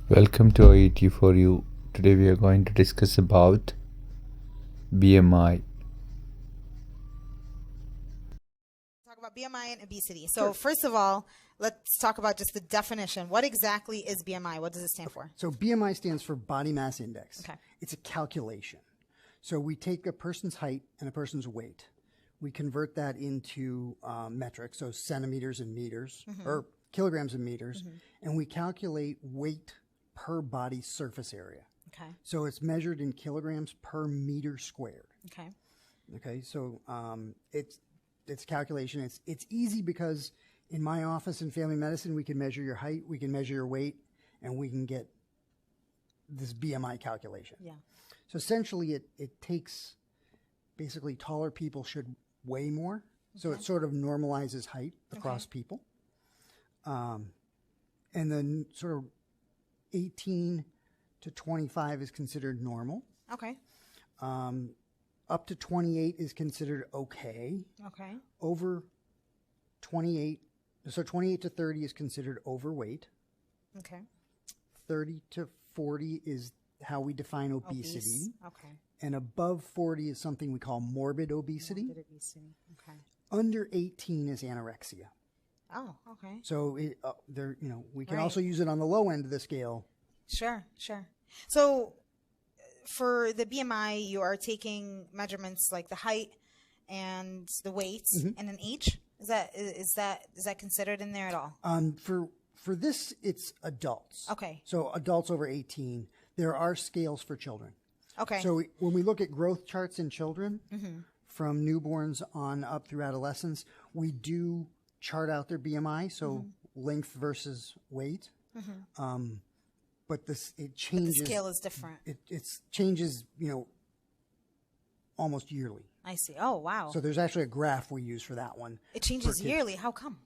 Welcome to Oet for you. Today we are going to discuss about BMI. Talk about BMI and obesity. So first of all, let's talk about just the definition. What exactly is BMI? What does it stand for? So BMI stands for body mass index. Okay. It's a calculation. So we take a person's height and a person's weight. We convert that into metrics, so centimeters and meters, or kilograms and meters, and we calculate weight per body surface area. Okay. So it's measured in kilograms per meter squared. Okay. Okay, so it's calculation. It's easy because in my office in family medicine, we can measure your height, we can measure your weight, and we can get this BMI calculation. Yeah. So essentially, it takes basically taller people should weigh more. So it sort of normalizes height across people. And then sort of 18 to 25 is considered normal. Okay. Up to 28 is considered okay. Okay. Over 28, so 28 to 30 is considered overweight. Okay. 30 to 40 is how we define obesity. Obese. Okay. And above 40 is something we call morbid obesity. Morbid obesity. Okay. Under 18 is anorexia. Oh, okay. So we can Right. also use it on the low end of the scale. Sure. So for the BMI, you are taking measurements like the height and the weight and an age. Is that considered in there at all? For this, it's adults. Okay. So adults over 18. There are scales for children. Okay. So when we look at growth charts in children, from newborns on up through adolescence, we do chart out their BMI, so length versus weight. But it changes. The scale is different. It changes, almost yearly. I see. Oh, wow. So there's actually a graph we use for that one. It changes yearly. How come?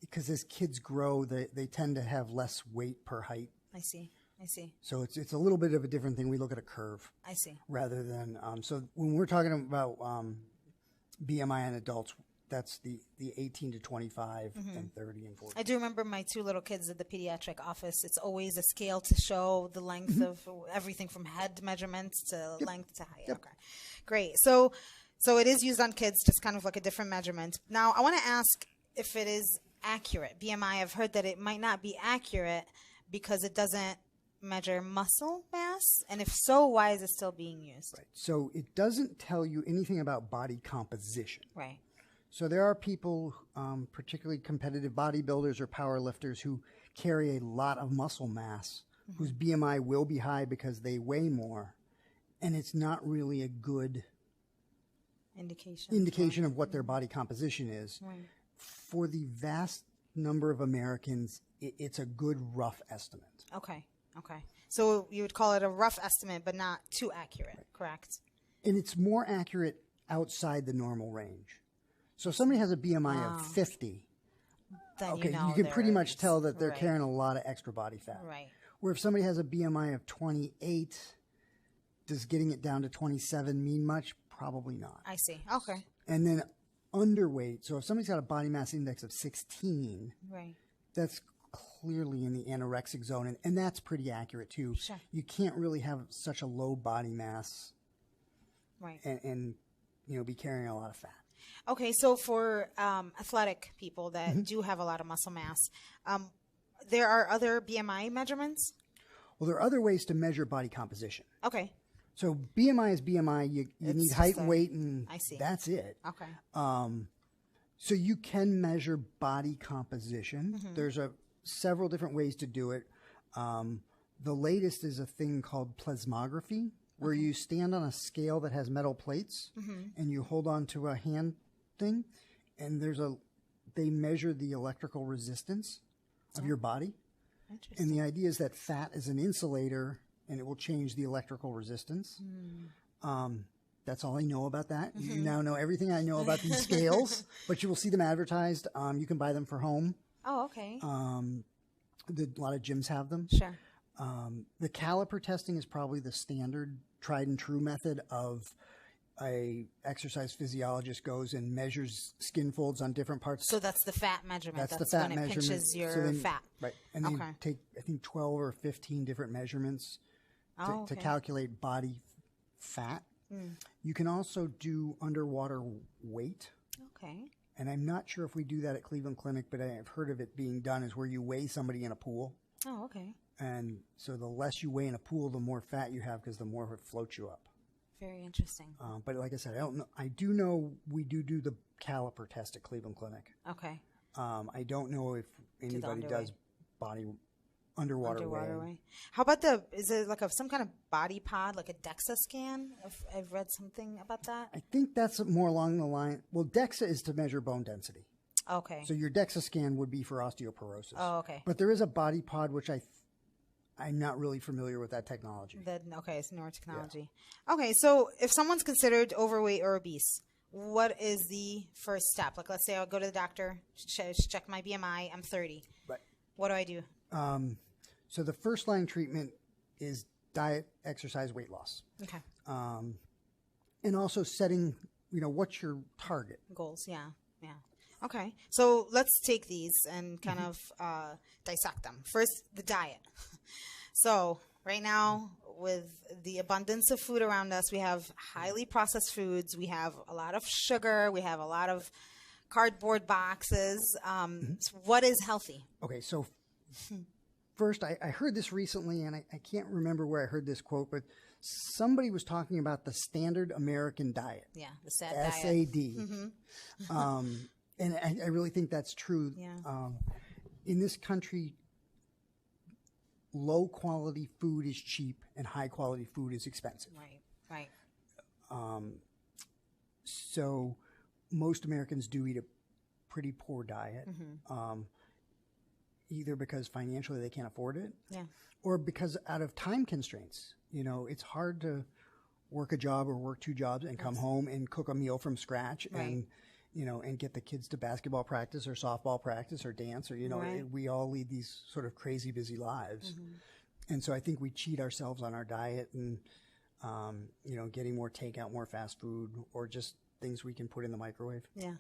Because as kids grow, they tend to have less weight per height. I see. So it's a little bit of a different thing. We look at a curve. I see. Rather than so when we're talking about BMI in adults, that's the 18 to 25 and 30 and 40. I do remember my two little kids at the pediatric office. It's always a scale to show the length of everything from head measurements to length to height. Yep. Okay, great. So it is used on kids, just kind of like a different measurement. Now, I want to ask if it is accurate. BMI, I've heard that it might not be accurate because it doesn't measure muscle mass, and if so, why is it still being used? Right. So it doesn't tell you anything about body composition. Right. So there are people, particularly competitive bodybuilders or power lifters, who carry a lot of muscle mass, whose BMI will be high because they weigh more, and it's not really a good indication of what their body composition is. Right. For the vast number of Americans, it's a good rough estimate. Okay. So you would call it a rough estimate, but not too accurate, correct? And it's more accurate outside the normal range. So if somebody has a BMI of 50, Then okay, you you can pretty much tell that they're right. carrying a lot of extra body fat. Right. Where if somebody has a BMI of 28, does getting it down to 27 mean much? Probably not. I see. Okay. And then underweight. So if somebody's got a body mass index of 16, Right. that's clearly in the anorexic zone, and that's pretty accurate too. Sure. You can't really have such a low body mass, Right. and be carrying a lot of fat. Okay, so for athletic people that do have a lot of muscle mass, there are other BMI measurements? Well, there are other ways to measure body composition. Okay. So BMI is BMI. You need height and weight, and I see. that's it. Okay. So you can measure body composition. There's several different ways to do it. The latest is a thing called plasmography, where you stand on a scale that has metal plates, and you hold on to a hand thing, and they measure the electrical resistance of your body. Interesting. And the idea is that fat is an insulator, and it will change the electrical resistance. That's all I know about that. You now know everything I know about these scales, but you will see them advertised. You can buy them for home. Oh, okay. A lot of gyms have them. Sure. The caliper testing is probably the standard tried and true method of a exercise physiologist goes and measures skin folds on different parts. So that's the fat measurement. That's the fat when it measurement. pinches your So then- fat. Right. And they Okay. take, I think, 12 or 15 different measurements to, Oh, to okay. calculate body fat. You can also do underwater weight. Okay. And I'm not sure if we do that at Cleveland Clinic, but I've heard of it being done, is where you weigh somebody in a pool. Oh, okay. And so the less you weigh in a pool, the more fat you have because the more it floats you up. Very interesting. But like I said, I don't know. I do know we do the caliper test at Cleveland Clinic. Okay. I don't know if anybody underweight. does body underwater weighing. weight. How about is it like some kind of body pod, like a DEXA scan? I've read something about that. I think that's more along the line. Well, DEXA is to measure bone density. Okay. So your DEXA scan would be for osteoporosis. Oh, okay. But there is a body pod, which I'm not really familiar with that technology. Okay, it's newer technology. Okay, so if someone's considered overweight or obese, what is the first step? Like, let's say I'll go to the doctor, check my BMI, I'm 30. Right. What do I do? So the first line treatment is diet, exercise, weight loss. Okay. And also setting, what's your target? Goals, yeah. Okay, so let's take these and kind of dissect them. First, the diet. So right now, with the abundance of food around us, we have highly processed foods. We have a lot of sugar. We have a lot of cardboard boxes. So what is healthy? Okay, so first, I heard this recently, and I can't remember where I heard this quote, but somebody was talking about the standard American diet. Yeah, the SAD diet. SAD. And I really think that's true. Yeah. In this country, low quality food is cheap and high quality food is expensive. Right. So most Americans do eat a pretty poor diet, either because financially they can't afford it, or because out of time constraints. It's hard to work a job or work two jobs and come home and cook a meal from scratch and get the kids to basketball practice or softball practice or dance or, we all lead these sort of crazy busy lives. And so I think we cheat ourselves on our diet and, getting more takeout, more fast food, or just things we can put in the microwave. Yeah.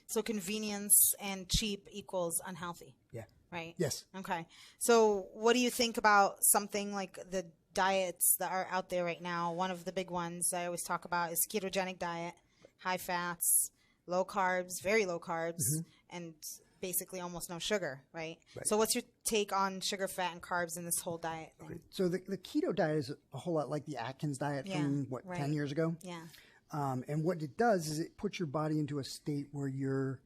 So convenience and cheap equals unhealthy. Yeah. Right? Yes. Okay. So what do you think about something like the diets that are out there right now? One of the big ones I always talk about is ketogenic diet, high fats, low carbs, very low carbs, and basically almost no sugar, right? So what's your take on sugar, fat, and carbs in this whole diet thing? Okay. So the keto diet is a whole lot like the Atkins diet from, 10 years ago? Yeah. And what it does is it puts your body into a state where you're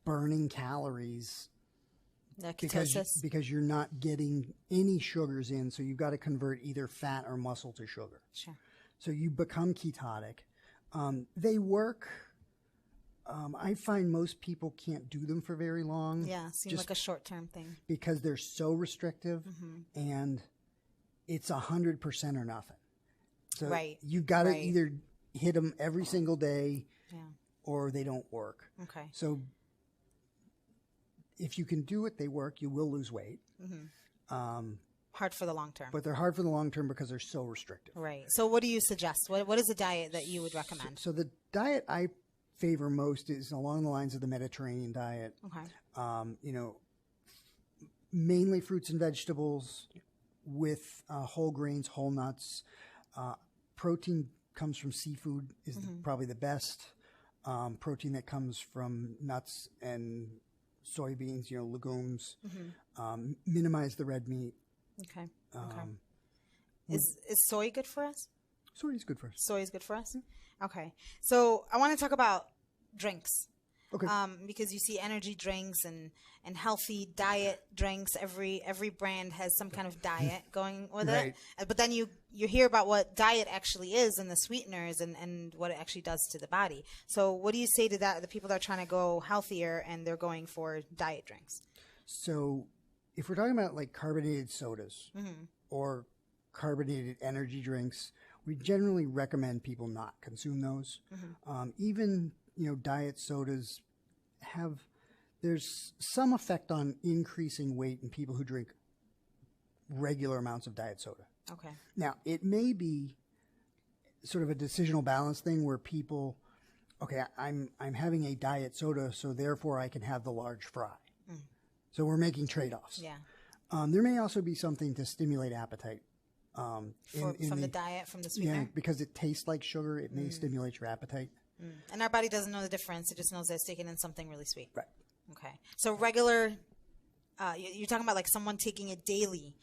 burning calories The ketosis. because you're not getting any sugars in, so you've got to convert either fat or muscle to sugar. Sure. So you become ketotic. They work. I find most people can't do them for very long. Yeah, seems like a short-term thing. Because they're so restrictive, and it's 100% or nothing. So you've got to either hit them every single day, or they don't work. Okay. So if you can do it, they work. You will lose weight. Hard for the long term. But they're hard for the long term because they're so restrictive. Right. So what do you suggest? What is a diet that you would recommend? So the diet I favor most is along the lines of the Mediterranean diet. Okay. Mainly fruits and vegetables with whole grains, whole nuts. Protein comes from seafood is probably the best. Protein that comes from nuts and soybeans, legumes. Minimize the red meat. Okay. Is soy good for us? Soy is good for us. Soy is good for us? Okay. So I want to talk about drinks. Okay. Because you see energy drinks and healthy diet drinks. Every brand has some kind of diet going with it. But then you hear about what diet actually is and the sweeteners and what it actually does to the body. So what do you say to the people that are trying to go healthier and they're going for diet drinks? So if we're talking about like carbonated sodas or carbonated energy drinks, we generally recommend people not consume those. Even diet sodas there's some effect on increasing weight in people who drink regular amounts of diet soda. Okay. Now, it may be sort of a decisional balance thing where people, okay, I'm having a diet soda, so therefore I can have the large fry. So we're making trade-offs. Yeah. There may also be something to stimulate appetite. From the diet, from the sweetener? Yeah, because it tastes like sugar, it may stimulate your appetite. And our body doesn't know the difference. It just knows that it's taking in something really sweet. Right. Okay. So regular, you're talking about like someone taking a daily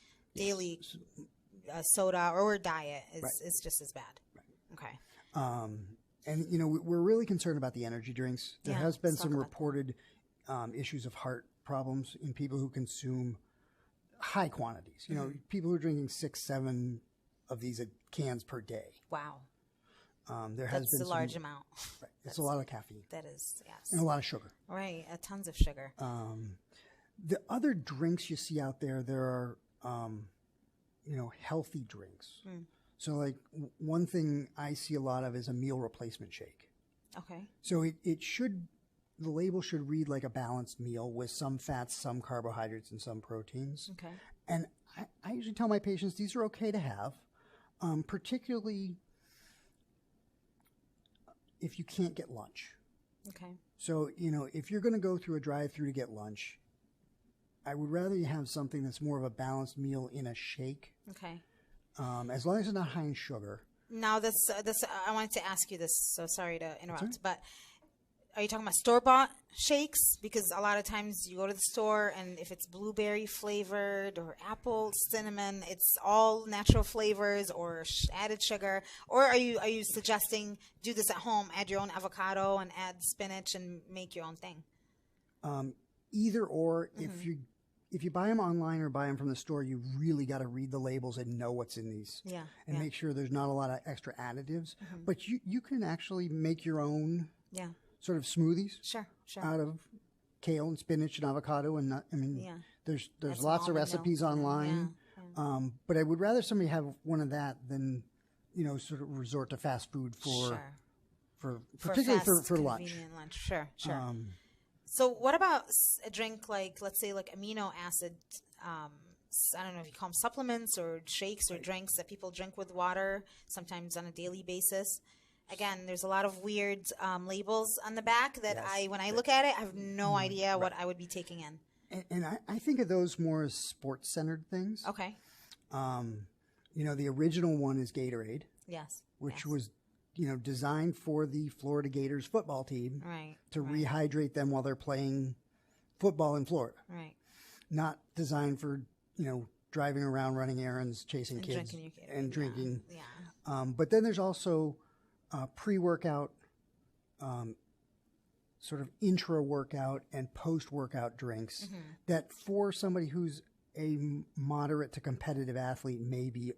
soda or diet is just as bad. Right. Okay. And, you know, we're really concerned about the energy drinks. There has been some about reported issues of heart problems in people who consume high quantities. You know, people who are drinking 6, 7 of these cans per day. Wow. There has That's been a large amount. Right. It's a lot of caffeine. That is, yes. And a lot of sugar. Right. Tons of sugar. The other drinks you see out there, there are, you know, healthy drinks. So, like, one thing I see a lot of is a meal replacement shake. Okay. So the label should read like a balanced meal with some fats, some carbohydrates, and some proteins. Okay. And I usually tell my patients these are okay to have, particularly if you can't get lunch. Okay. So, you know, if you're going to go through a drive-through to get lunch, I would rather you have something that's more of a balanced meal in a shake. Okay. As long as it's not high in sugar. Now, this I wanted to ask you this, so sorry to interrupt, but are you talking about store-bought shakes? Because a lot of times you go to the store, and if it's blueberry flavored or apple, cinnamon, it's all natural flavors or added sugar. Or are you suggesting do this at home, add your own avocado and add spinach and make your own thing? Either or, if you buy them online or buy them from the store, you really got to read the labels and know what's in these. Yeah. And make sure there's not a lot of extra additives. But you can actually make your own sort of smoothies Sure. out of kale and spinach and avocado and nut. I mean, there's lots of recipes online. But I would rather somebody have one of that than, you know, sort of resort to fast food for particularly for lunch. Convenient lunch. Sure. So what about a drink like, let's say, like amino acid, I don't know if you call them supplements or shakes or drinks that people drink with water, sometimes on a daily basis. Again, there's a lot of weird labels on the back that when I look at it, I have no idea what I would be taking in. And I think of those more as sports-centered things. Okay. You know, the original one is Gatorade. Yes. Which was, you know, designed for the Florida Gators football team to rehydrate them while they're playing football in Florida. Right. Not designed for, you know, driving around, running errands, chasing kids, and drinking. Yeah. But then there's also pre-workout, sort of intra-workout and post-workout drinks that for somebody who's a moderate to competitive athlete may be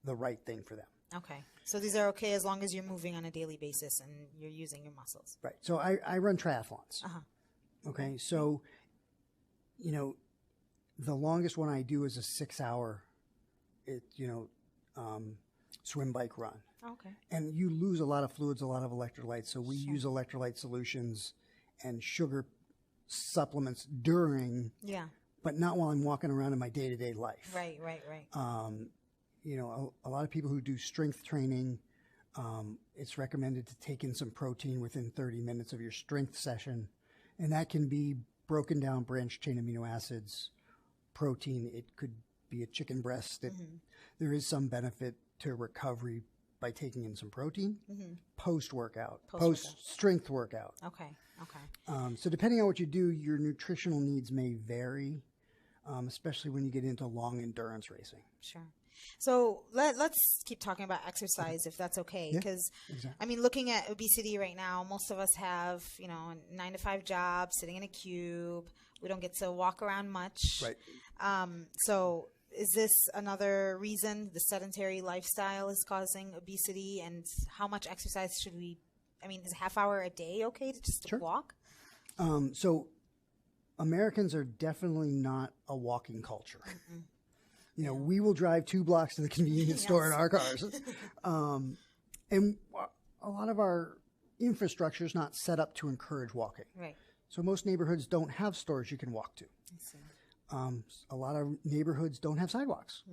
the right thing for them. Okay. So these are okay as long as you're moving on a daily basis and you're using your muscles. Right. So I run triathlons. Okay. So, you know, the longest one I do is a 6-hour, swim, bike, run. Okay. And you lose a lot of fluids, a lot of electrolytes. So we use electrolyte solutions and sugar supplements during, but not while I'm walking around in my day-to-day life. Right. You know, a lot of people who do strength training, it's recommended to take in some protein within 30 minutes of your strength session. And that can be broken down branched chain amino acids, protein. It could be a chicken breast. There is some benefit to recovery by taking in some protein post-workout, post-strength workout. Okay. So depending on what you do, your nutritional needs may vary, especially when you get into long endurance racing. Sure. So let's keep talking about exercise if that's okay. Because, I mean, looking at obesity right now, most of us have, you know, a 9-to-5 job, sitting in a cube. We don't get to walk around much. Right. So is this another reason the sedentary lifestyle is causing obesity? And how much exercise should we, I mean, is a half hour a day okay to just walk? So Americans are definitely not a walking culture. You know, we will drive 2 blocks to the convenience store in our cars. And a lot of our infrastructure is not set up to encourage walking. Right. So most neighborhoods don't have stores you can walk to. I see. A lot of neighborhoods don't have sidewalks.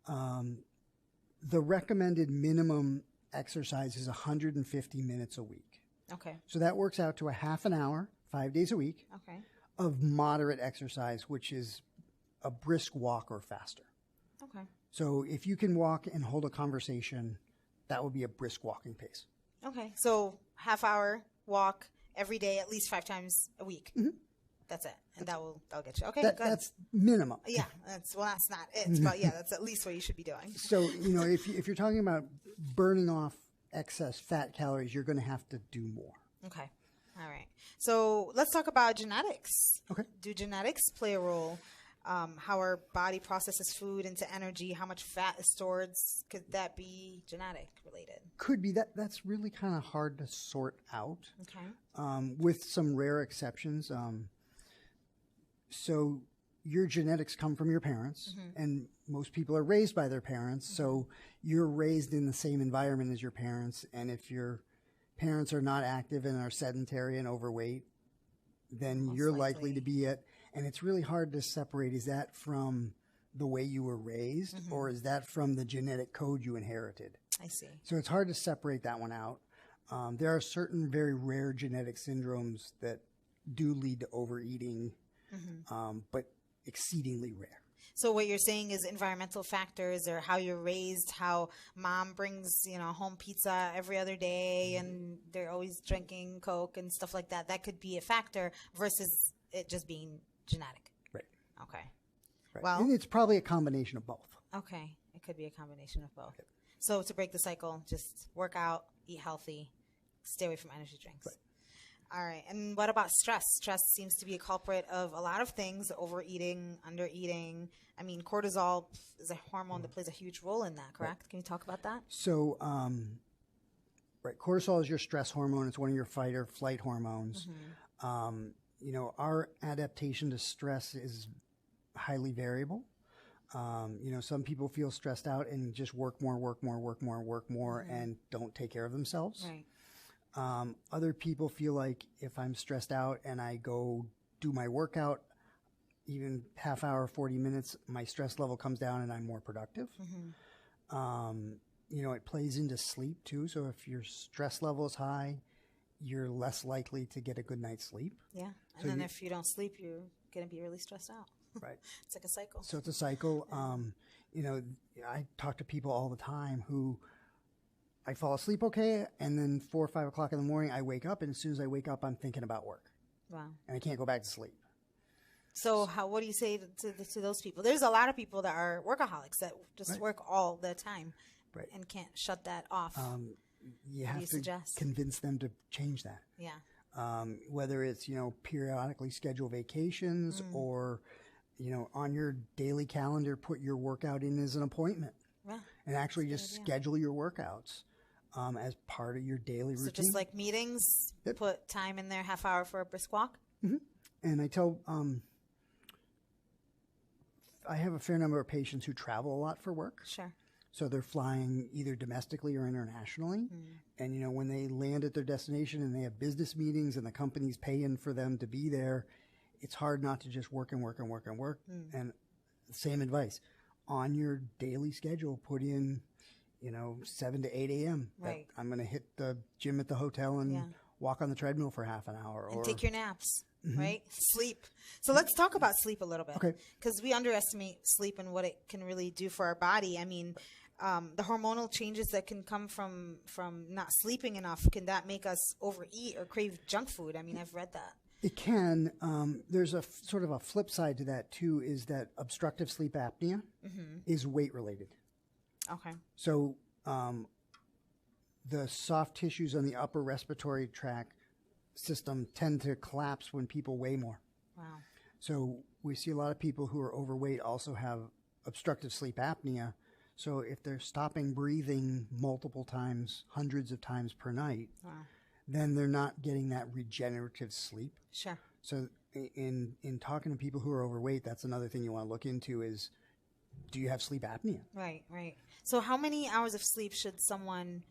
The recommended minimum exercise is 150 minutes a week. Okay. So that works out to a half an hour, 5 days a week, Okay. of moderate exercise, which is a brisk walk or faster. Okay. So if you can walk and hold a conversation, that would be a brisk walking pace. Okay. So half hour walk every day, at least 5 times a week. Mm-hmm. That's it. And that'll get you. Okay. That, good. that's minimum. Yeah. That's not it. But yeah, that's at least what you should be doing. So, if you're talking about burning off excess fat calories, you're going to have to do more. Okay. All right. So let's talk about genetics. Okay. Do genetics play a role? How our body processes food into energy, how much fat is stored? Could that be genetic related? Could be. That's really kind of hard to sort out. Okay. With some rare exceptions. So your genetics come from your parents, and most people are raised by their parents. So you're raised in the same environment as your parents, and if your parents are not active and are sedentary and overweight, then Most you're likely. likely to be it. And it's really hard to separate, is that from the way you were raised, or is that from the genetic code you inherited? I see. So it's hard to separate that one out. There are certain very rare genetic syndromes that do lead to overeating, but exceedingly rare. So what you're saying is environmental factors, or how you're raised, how mom brings, home pizza every other day and they're always drinking Coke and stuff like that. That could be a factor versus it just being genetic. Right. Okay. Right. Well- and it's probably a combination of both. Okay. It could be a combination of both. So to break the cycle, just work out, eat healthy, stay away from energy drinks. Right. All right. And what about stress? Stress seems to be a culprit of a lot of things: overeating, undereating. I mean, cortisol is a hormone that plays a huge role in that, correct? Right. Can you talk about that? So, right, cortisol is your stress hormone. It's one of your fight or flight hormones. Our adaptation to stress is highly variable. Some people feel stressed out and just work more, and don't take care of themselves. Right. Other people feel like if I'm stressed out and I go do my workout, even half hour, 40 minutes, my stress level comes down and I'm more productive. It plays into sleep too. So if your stress level is high, you're less likely to get a good night's sleep. Yeah. And then if you don't sleep, you're going to be really stressed out. Right. It's like a cycle. So it's a cycle. I talk to people all the time who I fall asleep okay, and then 4 or 5 o'clock in the morning, I wake up, and as soon as I wake up, I'm thinking about work. Wow. And I can't go back to sleep. So what do you say to those people? There's a lot of people that are workaholics that just work all the time and can't shut that off. You have to suggest? convince them to change that. Yeah. Whether it's, periodically schedule vacations or, on your daily calendar, put your workout in as an appointment. Yeah. And actually just schedule your workouts as part of your daily routine. So just like meetings, put time in there, half hour for a brisk walk? And I tell, I have a fair number of patients who travel a lot for work. Sure. So they're flying either domestically or internationally. And, when they land at their destination and they have business meetings and the company's paying for them to be there, it's hard not to just work and work and work and work. And same advice. On your daily schedule, put in, 7 to 8 a.m. Right. I'm going to hit the gym at the hotel and walk on the treadmill for half an hour. And take your naps, right? Sleep. So let's talk about sleep a little bit. Okay. Because we underestimate sleep and what it can really do for our body. I mean, the hormonal changes that can come from not sleeping enough, can that make us overeat or crave junk food? I mean, I've read that. It can. There's a sort of a flip side to that too, is that obstructive sleep apnea is weight related. Okay. So the soft tissues on the upper respiratory tract system tend to collapse when people weigh more. Wow. So we see a lot of people who are overweight also have obstructive sleep apnea. So if they're stopping breathing multiple times, hundreds of times per night, then they're not getting that regenerative sleep. Sure. So in talking to people who are overweight, that's another thing you want to look into is, do you have sleep apnea? Right, right. So how many hours of sleep should someone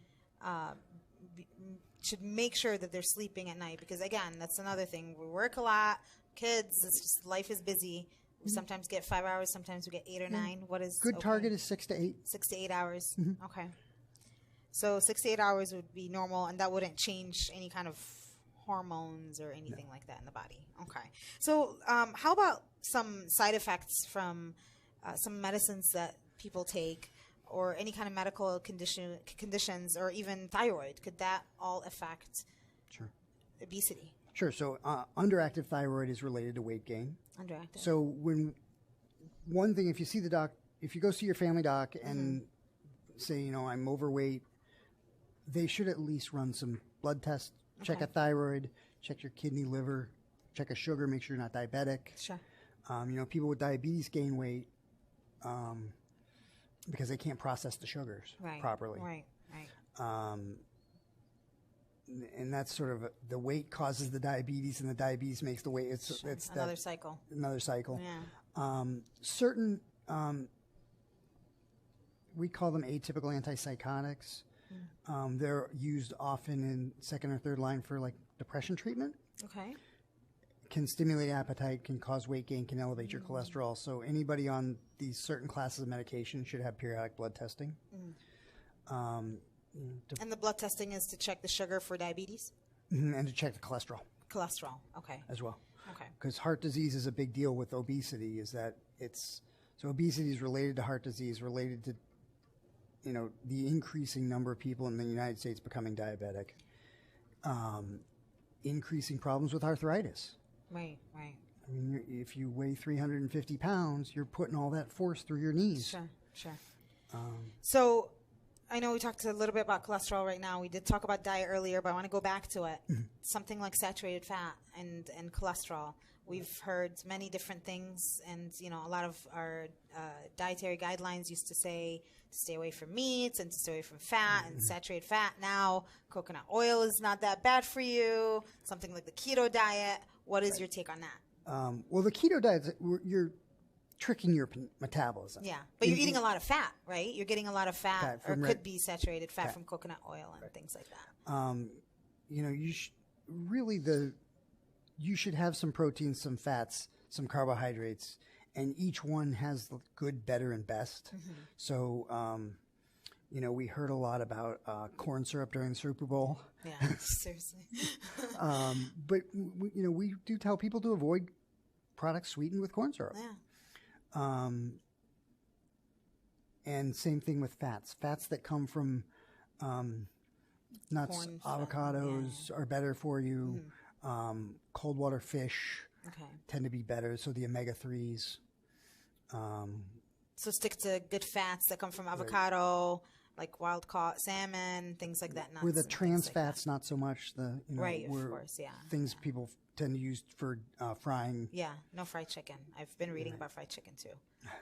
should make sure that they're sleeping at night? Because again, that's another thing. We work a lot, kids, it's just life is busy. We sometimes get 5 hours, sometimes we get 8 or 9. What is Good target is 6 to 8. 6 to 8 hours. Okay. So 6 to 8 hours would be normal, and that wouldn't change any kind of hormones or anything like that in the body. Okay. So how about some side effects from some medicines that people take, or any kind of medical conditions, or even thyroid? Could that all affect Sure. obesity? Sure. So underactive thyroid is related to weight gain. Underactive. So one thing, if you see the doc, if you go see your family doc and say, you know, I'm overweight, they should at least run some blood tests, check a thyroid, check your kidney, liver, check a sugar, make sure you're not diabetic. Sure. You know, people with diabetes gain weight because they can't process the sugars properly. Right. And that's sort of the weight causes the diabetes, and the diabetes makes the weight. It's Another cycle. Another cycle. Yeah. Certain we call them atypical antipsychotics. They're used often in second or third line for like depression treatment. Okay. Can stimulate appetite, can cause weight gain, can elevate your cholesterol. So anybody on these certain classes of medication should have periodic blood testing. And the blood testing is to check the sugar for diabetes? And to check the cholesterol. Cholesterol, okay. As well. Okay. Because heart disease is a big deal with obesity, is that so obesity is related to heart disease, related to, you know, the increasing number of people in the United States becoming diabetic, increasing problems with arthritis. Right. I mean, if you weigh 350 pounds, you're putting all that force through your knees. Sure. So I know we talked a little bit about cholesterol right now. We did talk about diet earlier, but I want to go back to it. Something like saturated fat and cholesterol. We've heard many different things, and you know, a lot of our dietary guidelines used to say to stay away from meats and to stay away from fat and saturated fat. Now, coconut oil is not that bad for you. Something like the keto diet. What is your take on that? Well, the keto diet, you're tricking your metabolism. Yeah, but you're eating a lot of fat, right? You're getting a lot of fat, or could be saturated fat from coconut oil and things like that. You know, you should have some proteins, some fats, some carbohydrates, and each one has the good, better, and best. So, you know, we heard a lot about corn syrup during the Super Bowl. Yeah, seriously. But you know, we do tell people to avoid products sweetened with corn syrup. Yeah. And same thing with fats. Fats that come from nuts, Corn, avocados are better for you. Cold water fish tend to be better. So the omega-3s. So stick to good fats that come from avocado, like wild caught salmon, things like that. Where the trans fats, not so much. The of course, yeah. Things people tend to use for frying. Yeah, no fried chicken. I've been reading about fried chicken too,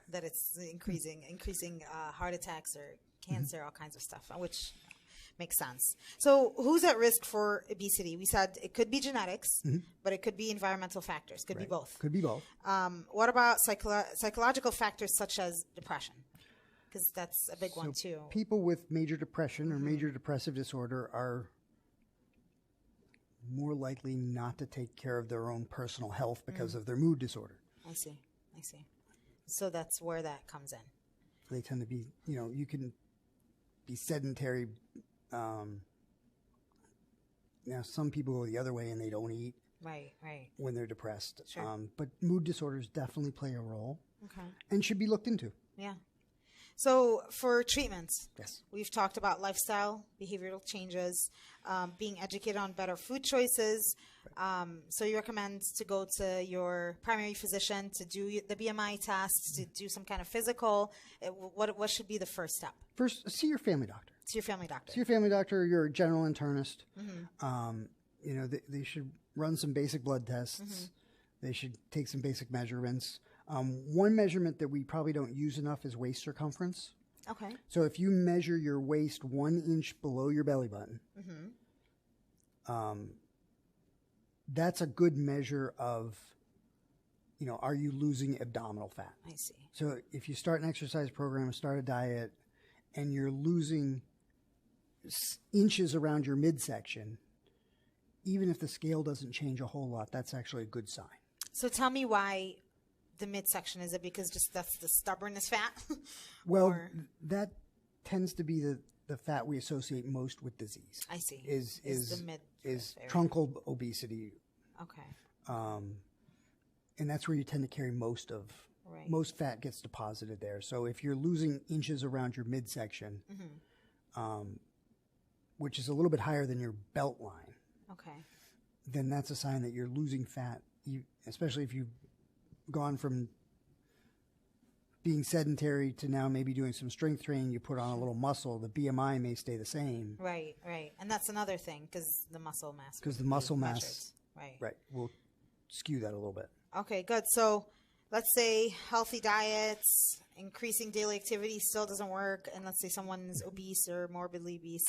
that it's increasing heart attacks or cancer, all kinds of stuff, which makes sense. So who's at risk for obesity? We said it could be genetics, but it could be environmental factors. Could be both. Could be both. What about psychological factors such as depression? Because that's a big one too. People with major depression or major depressive disorder are more likely not to take care of their own personal health because of their mood disorder. I see. So that's where that comes in. They tend to be, you know, you can be sedentary. Now, some people go the other way and they don't eat. Right. When they're depressed. Sure. But mood disorders definitely play a role. Okay. And should be looked into. Yeah. So for treatments, yes, we've talked about lifestyle, behavioral changes, being educated on better food choices. So you recommend to go to your primary physician to do the BMI test, to do some kind of physical. What should be the first step? First, see your family doctor. See your family doctor. See your family doctor, your general internist. You know, they should run some basic blood tests. They should take some basic measurements. One measurement that we probably don't use enough is waist circumference. Okay. So if you measure your waist 1 inch below your belly button, that's a good measure of, you know, are you losing abdominal fat? I see. So if you start an exercise program, start a diet, and you're losing inches around your midsection, even if the scale doesn't change a whole lot, that's actually a good sign. So tell me why the midsection. Is it because just that's the stubbornness fat? Well, that tends to be the fat we associate most with disease. I see. Is the midriff area. truncal obesity. Okay. And that's where you tend to carry most fat gets deposited there. So if you're losing inches around your midsection, which is a little bit higher than your belt line, okay, then that's a sign that you're losing fat, especially if you've gone from being sedentary to now maybe doing some strength training, you put on a little muscle, the BMI may stay the same. Right. And that's another thing because the muscle mass. Because the muscle mass, right, will skew that a little bit. Okay, good. So let's say healthy diets, increasing daily activity still doesn't work, and let's say someone's obese or morbidly obese.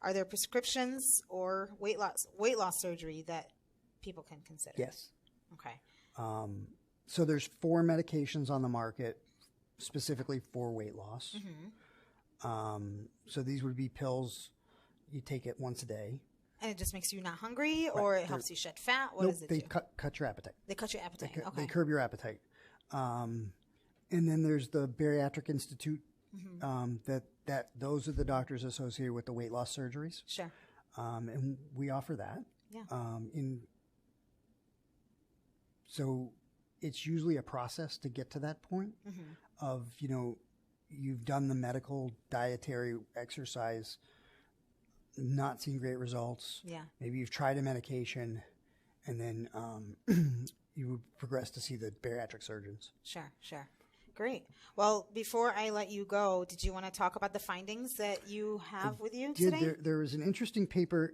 Are there prescriptions or weight loss surgery that people can consider? Yes. Okay. So there's 4 medications on the market specifically for weight loss. So these would be pills. You take it once a day. And it just makes you not hungry, or it helps you shed fat? What does it do? They cut your appetite. They cut your appetite. Okay. They curb your appetite. And then there's the Bariatric Institute. That those are the doctors associated with the weight loss surgeries. Sure. And we offer that. Yeah. So it's usually a process to get to that point of, you've done the medical, dietary, exercise, not seeing great results. Yeah. Maybe you've tried a medication, and then you would progress to see the bariatric surgeons. Sure. Great. Well, before I let you go, did you want to talk about the findings that you have with you today? There was an interesting paper.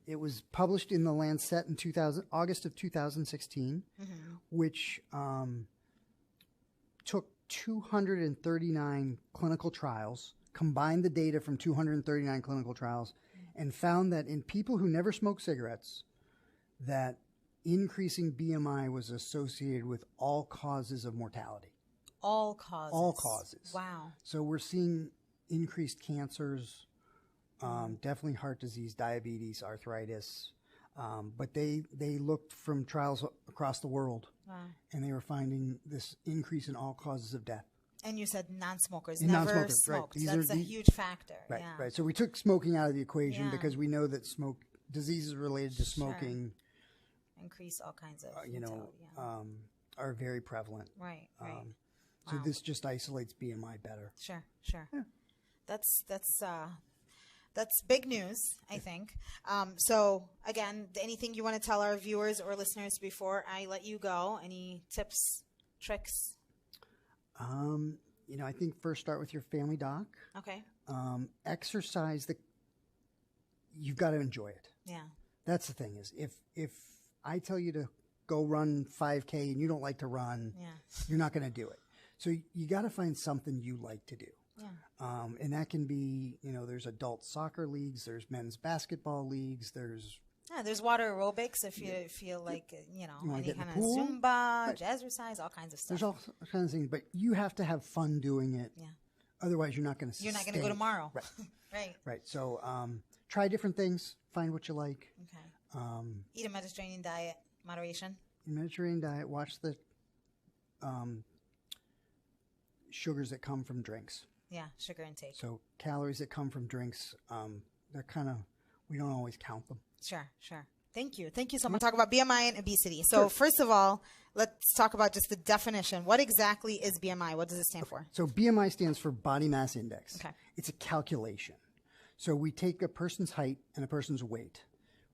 It was published in the Lancet in August of 2016, which took 239 clinical trials, combined the data from 239 clinical trials, and found that in people who never smoked cigarettes, that increasing BMI was associated with all causes of mortality. All causes. All causes. Wow. So we're seeing increased cancers, definitely heart disease, diabetes, arthritis. But they looked from trials across the world, and they were finding this increase in all causes of death. And you said non-smokers, and never non-smokers, smoked. Right. That's a huge factor. Right, yeah. right. So we took smoking out of the equation because we know that diseases related to smoking increase all kinds of are very prevalent. Right. So this just isolates BMI better. Sure. Yeah. That's big news, I think. So again, anything you want to tell our viewers or listeners before I let you go? Any tips, tricks? I think first start with your family doc. Okay. Exercise you've got to enjoy it. Yeah. That's the thing is if I tell you to go run 5K and you don't like to run, you're not going to do it. So you got to find something you like to do. Yeah. And that can be, there's adult soccer leagues, there's men's basketball leagues, there's water aerobics if you feel like, any kind of Zumba, jazzercise, all kinds of stuff. There's all kinds of things, but you have to have fun doing it. Yeah. Otherwise, you're not going to You're not going to go tomorrow. Right. Right. So try different things, find what you like. Okay. Eat a Mediterranean diet, moderation. Mediterranean diet, watch the sugars that come from drinks. Yeah, sugar intake. So calories that come from drinks, they're we don't always count them. Sure. Thank you so much. Talk about BMI and obesity. So first of all, let's talk about just the definition. What exactly is BMI? What does it stand for? So BMI stands for body mass index. Okay. It's a calculation. So we take a person's height and a person's weight.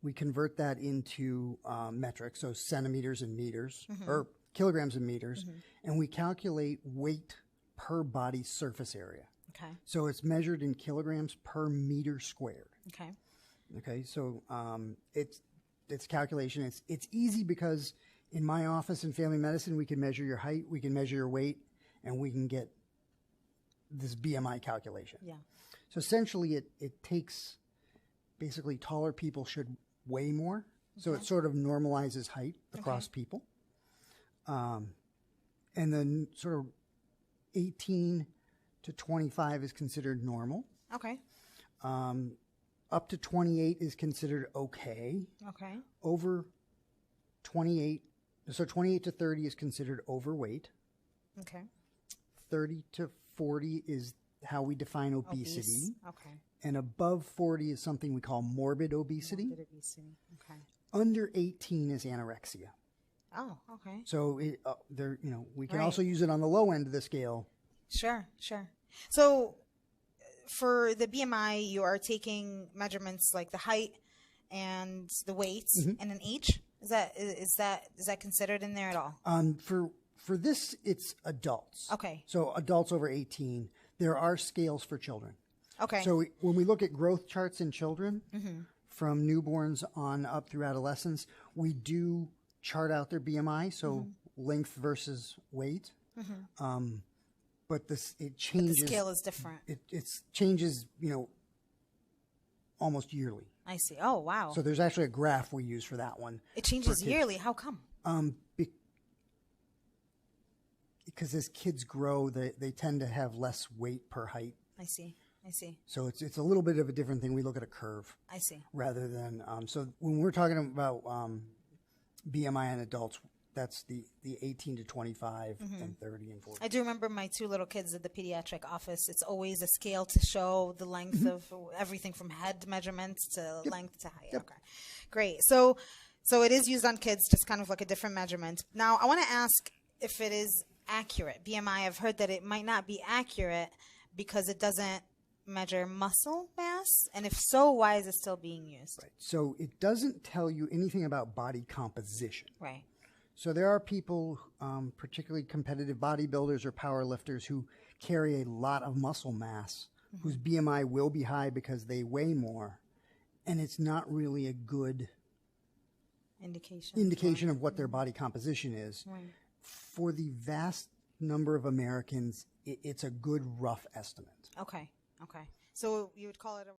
We convert that into metrics, so centimeters and meters, or kilograms and meters, and we calculate weight per body surface area. Okay. So it's measured in kilograms per meter squared. Okay. Okay, so it's calculation. It's easy because in my office in family medicine, we can measure your height, we can measure your weight, and we can get this BMI calculation. Yeah. So essentially, it takes basically taller people should weigh more, so it sort of normalizes height across people. And then sort of 18 to 25 is considered normal. Okay. Up to 28 is considered okay. Okay. Over 28, so 28 to 30 is considered overweight. Okay. 30 to 40 how we define obesity. Okay. And above 40 is something we call morbid obesity. Morbid obesity. Okay. Under 18 is anorexia. Oh, okay. So we can Right. also use it on the low end of the scale. Sure. So for the BMI, you are taking measurements like the height and the weight and an age. Is that considered in there at all? For this, it's adults. Okay. So adults over 18. There are scales for children. Okay. So when we look at growth charts in children, from newborns on up through adolescence, we do chart out their BMI, so length versus weight. But it changes. the scale is different. It changes, almost yearly. I see. Oh, wow. So there's actually a graph we use for that one. It changes yearly. How come? Because as kids grow, they tend to have less weight per height. I see. So it's a little bit of a different thing. We look at a curve. I see. Rather than so when we're talking about BMI in adults, that's the 18 to 25 and 30 and 40. I do remember my two little kids at the pediatric office. It's always a scale to show the length of everything from head measurements to length to height. Okay, great. So it is used on kids, just kind of like a different measurement. Now, I want to ask if it is accurate. BMI, I've heard that it might not be accurate because it doesn't measure muscle mass, and if so, why is it still being used? Right. So it doesn't tell you anything about body composition. Right. So there are people, particularly competitive bodybuilders or powerlifters, who carry a lot of muscle mass, whose BMI will be high because they weigh more, and it's not really a good indication of what their body composition is. Right. For the vast number of Americans, it's a good rough estimate. Okay. So you would call it a